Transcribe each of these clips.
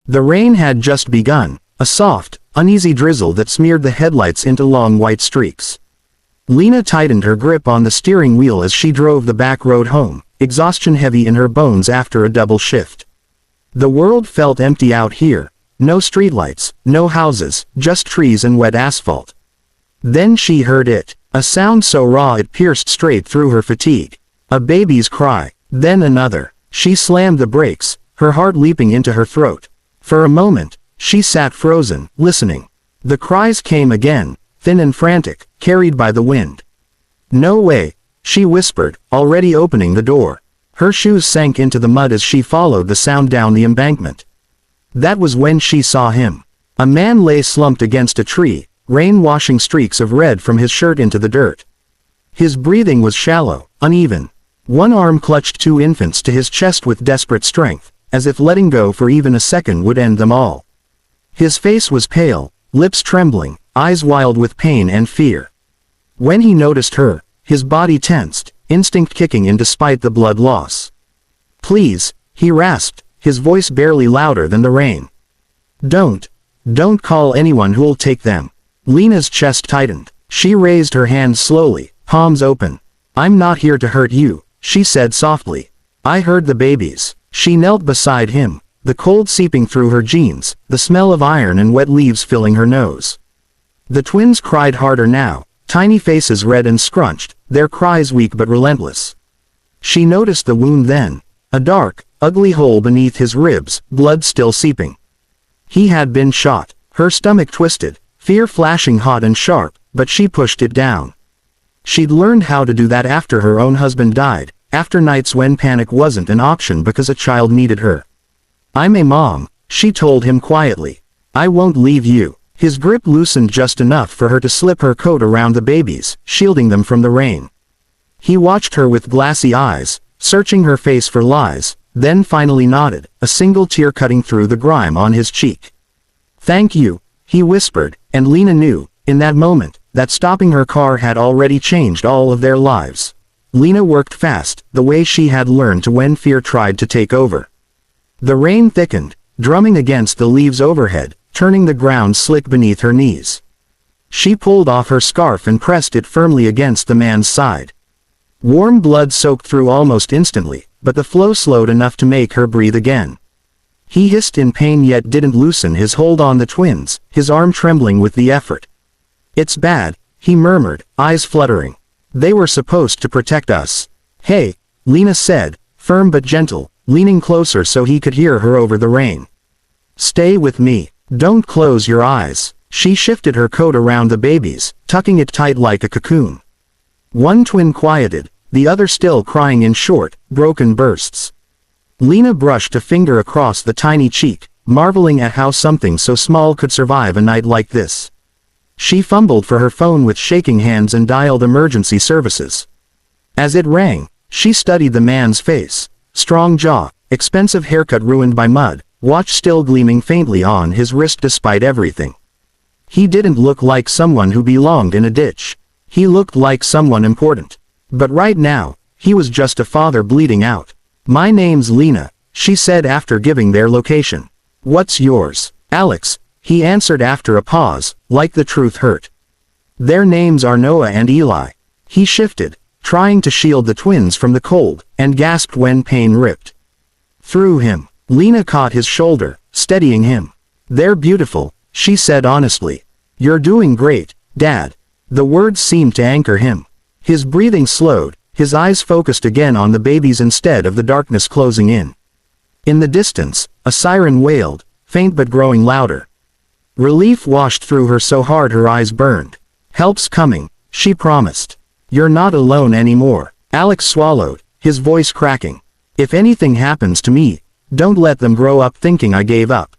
The rain had just begun, a soft, uneasy drizzle that smeared the headlights into long white streaks. Lena tightened her grip on the steering wheel as she drove the back road home, exhaustion heavy in her bones after a double shift. The world felt empty out here. No streetlights, no houses, just trees and wet asphalt. Then she heard it, a sound so raw it pierced straight through her fatigue. A baby's cry, then another. She slammed the brakes, her heart leaping into her throat. For a moment, she sat frozen, listening. The cries came again, thin and frantic, carried by the wind. "No way," she whispered, already opening the door. Her shoes sank into the mud as she followed the sound down the embankment. That was when she saw him. A man lay slumped against a tree, rain washing streaks of red from his shirt into the dirt. His breathing was shallow, uneven. One arm clutched two infants to his chest with desperate strength, as if letting go for even a second would end them all. His face was pale, lips trembling, eyes wild with pain and fear. When he noticed her, his body tensed, instinct kicking in despite the blood loss. "Please," he rasped, his voice barely louder than the rain. Don't call anyone who'll take them." Lena's chest tightened. She raised her hands slowly, palms open. "I'm not here to hurt you," she said softly. "I heard the babies." She knelt beside him, the cold seeping through her jeans, the smell of iron and wet leaves filling her nose. The twins cried harder now, tiny faces red and scrunched, their cries weak but relentless. She noticed the wound then, a dark, ugly hole beneath his ribs, blood still seeping. He had been shot. Her stomach twisted, fear flashing hot and sharp, but she pushed it down. She'd learned how to do that after her own husband died, after nights when panic wasn't an option because a child needed her. "I'm a mom," she told him quietly. "I won't leave you." His grip loosened just enough for her to slip her coat around the babies, shielding them from the rain. He watched her with glassy eyes, searching her face for lies, then finally nodded, a single tear cutting through the grime on his cheek. "Thank you," he whispered, and Lena knew, in that moment, that stopping her car had already changed all of their lives. Lena worked fast, the way she had learned to when fear tried to take over. The rain thickened, drumming against the leaves overhead, turning the ground slick beneath her knees. She pulled off her scarf and pressed it firmly against the man's side. Warm blood soaked through almost instantly, but the flow slowed enough to make her breathe again. He hissed in pain yet didn't loosen his hold on the twins, his arm trembling with the effort. "It's bad," he murmured, eyes fluttering. "They were supposed to protect us." "Hey," Lena said, firm but gentle, leaning closer so he could hear her over the rain. "Stay with me. Don't close your eyes." She shifted her coat around the babies, tucking it tight like a cocoon. One twin quieted, the other still crying in short, broken bursts. Lena brushed a finger across the tiny cheek, marveling at how something so small could survive a night like this. She fumbled for her phone with shaking hands and dialed emergency services. As it rang, she studied the man's face. Strong jaw, expensive haircut ruined by mud, watch still gleaming faintly on his wrist despite everything. He didn't look like someone who belonged in a ditch. He looked like someone important. But right now, he was just a father bleeding out. "My name's Lena," she said after giving their location. "What's yours?" "Alex," he answered after a pause, like the truth hurt. "Their names are Noah and Eli." He shifted, trying to shield the twins from the cold, and gasped when pain ripped through him. Lena caught his shoulder, steadying him. "They're beautiful," she said honestly. "You're doing great, Dad." The words seemed to anchor him. His breathing slowed, his eyes focused again on the babies instead of the darkness closing in. In the distance, a siren wailed, faint but growing louder. Relief washed through her so hard her eyes burned. "Help's coming," she promised. "You're not alone anymore." Alex swallowed, his voice cracking. "If anything happens to me, don't let them grow up thinking I gave up."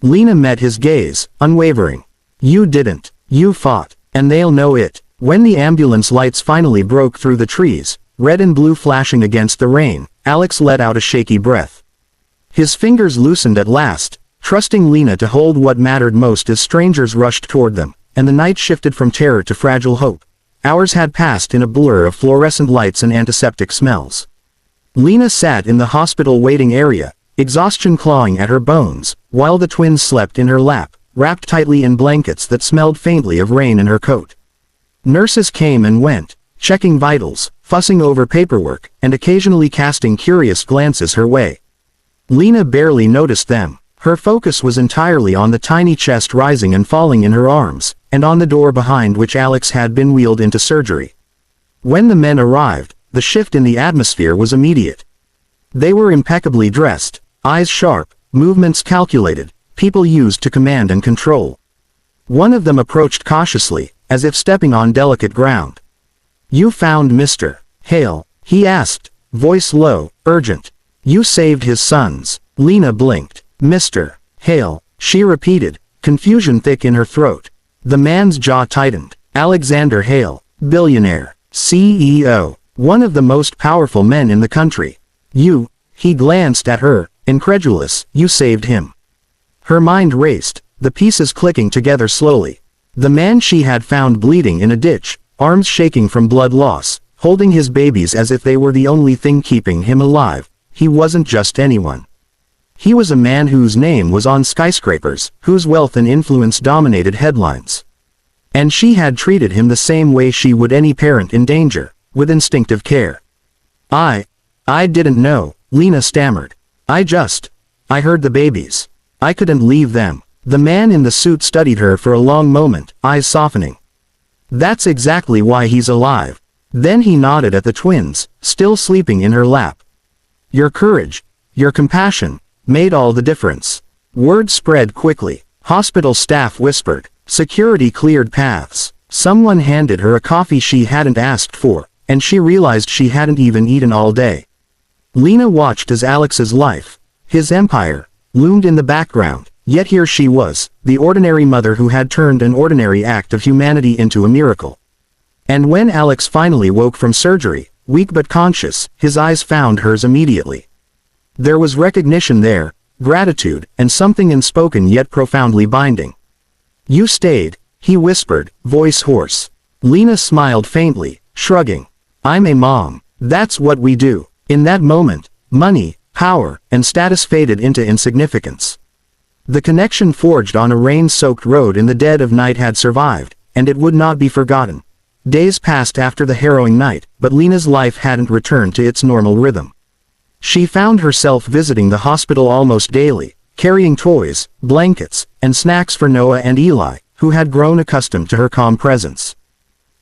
Lena met his gaze, unwavering. "You didn't. You fought. And they'll know it." When the ambulance lights finally broke through the trees, red and blue flashing against the rain, Alex let out a shaky breath. His fingers loosened at last, trusting Lena to hold what mattered most as strangers rushed toward them, and the night shifted from terror to fragile hope. Hours had passed in a blur of fluorescent lights and antiseptic smells. Lena sat in the hospital waiting area, exhaustion clawing at her bones, while the twins slept in her lap, wrapped tightly in blankets that smelled faintly of rain in her coat. Nurses came and went, checking vitals, fussing over paperwork, and occasionally casting curious glances her way. Lena barely noticed them. Her focus was entirely on the tiny chest rising and falling in her arms, and on the door behind which Alex had been wheeled into surgery. When the men arrived, the shift in the atmosphere was immediate. They were impeccably dressed, eyes sharp, movements calculated, people used to command and control. One of them approached cautiously, as if stepping on delicate ground. "You found Mr. Hale?" he asked, voice low, urgent. "You saved his sons." Lena blinked. "Mr. Hale," she repeated, confusion thick in her throat. The man's jaw tightened. "Alexander Hale, billionaire, CEO, one of the most powerful men in the country. You," he glanced at her, incredulous, "you saved him." Her mind raced, the pieces clicking together slowly. The man she had found bleeding in a ditch, arms shaking from blood loss, holding his babies as if they were the only thing keeping him alive, he wasn't just anyone. He was a man whose name was on skyscrapers, whose wealth and influence dominated headlines. And she had treated him the same way she would any parent in danger, with instinctive care. I didn't know," Lena stammered. I heard the babies. I couldn't leave them." The man in the suit studied her for a long moment, eyes softening. "That's exactly why he's alive." Then he nodded at the twins, still sleeping in her lap. "Your courage, your compassion, made all the difference." Word spread quickly. Hospital staff whispered. Security cleared paths. Someone handed her a coffee she hadn't asked for, and she realized she hadn't even eaten all day. Lena watched as Alex's life, his empire, loomed in the background, yet here she was, the ordinary mother who had turned an ordinary act of humanity into a miracle. And when Alex finally woke from surgery, weak but conscious, his eyes found hers immediately. There was recognition there, gratitude, and something unspoken yet profoundly binding. "You stayed," he whispered, voice hoarse. Lena smiled faintly, shrugging. "I'm a mom. That's what we do." In that moment, money, power, and status faded into insignificance. The connection forged on a rain-soaked road in the dead of night had survived, and it would not be forgotten. Days passed after the harrowing night, but Lena's life hadn't returned to its normal rhythm. She found herself visiting the hospital almost daily, carrying toys, blankets, and snacks for Noah and Eli, who had grown accustomed to her calm presence.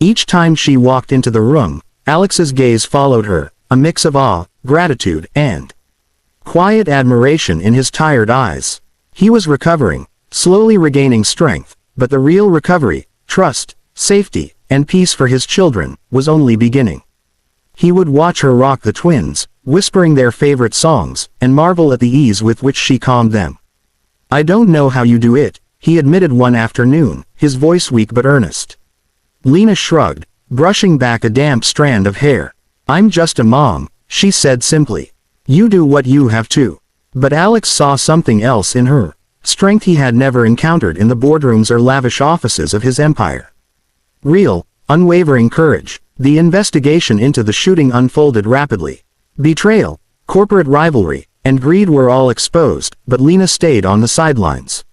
Each time she walked into the room, Alex's gaze followed her, a mix of awe, gratitude, and quiet admiration in his tired eyes. He was recovering, slowly regaining strength, but the real recovery, trust, safety, and peace for his children, was only beginning. He would watch her rock the twins, whispering their favorite songs, and marvel at the ease with which she calmed them. "I don't know how you do it," he admitted one afternoon, his voice weak but earnest. Lena shrugged, brushing back a damp strand of hair. "I'm just a mom," she said simply. "You do what you have to." But Alex saw something else in her, strength he had never encountered in the boardrooms or lavish offices of his empire. Real, unwavering courage. The investigation into the shooting unfolded rapidly. Betrayal, corporate rivalry, and greed were all exposed, but Lena stayed on the sidelines.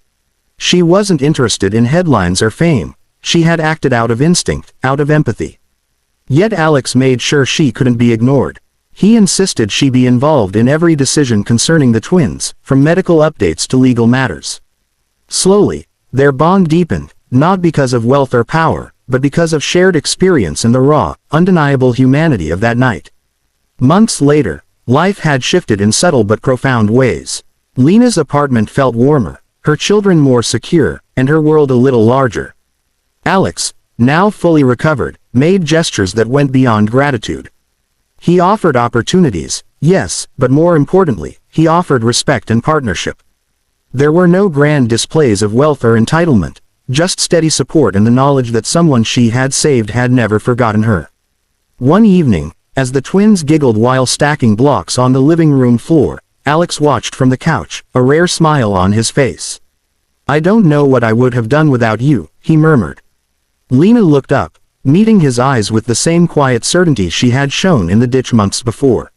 She wasn't interested in headlines or fame. She had acted out of instinct, out of empathy. Yet Alex made sure she couldn't be ignored. He insisted she be involved in every decision concerning the twins, from medical updates to legal matters. Slowly, their bond deepened, not because of wealth or power, but because of shared experience in the raw, undeniable humanity of that night. Months later, life had shifted in subtle but profound ways. Lena's apartment felt warmer, her children more secure, and her world a little larger. Alex, now fully recovered, made gestures that went beyond gratitude. He offered opportunities, yes, but more importantly, he offered respect and partnership. There were no grand displays of wealth or entitlement, just steady support and the knowledge that someone she had saved had never forgotten her. One evening, as the twins giggled while stacking blocks on the living room floor, Alex watched from the couch, a rare smile on his face. "I don't know what I would have done without you," he murmured. Lena looked up, meeting his eyes with the same quiet certainty she had shown in the ditch months before.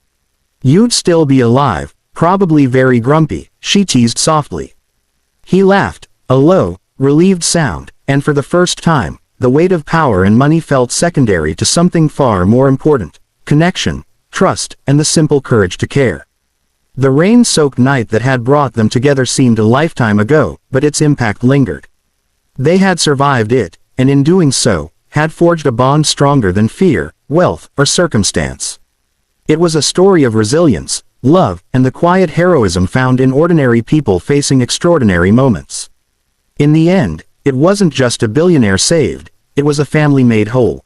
"You'd still be alive, Probably very grumpy, she teased softly. He laughed, a low, relieved sound, and for the first time, the weight of power and money felt secondary to something far more important: connection, trust, and the simple courage to care. The rain-soaked night that had brought them together seemed a lifetime ago, but its impact lingered. They had survived it, and in doing so, had forged a bond stronger than fear, wealth, or circumstance. It was a story of resilience, love, and the quiet heroism found in ordinary people facing extraordinary moments. In the end, it wasn't just a billionaire saved, it was a family made whole.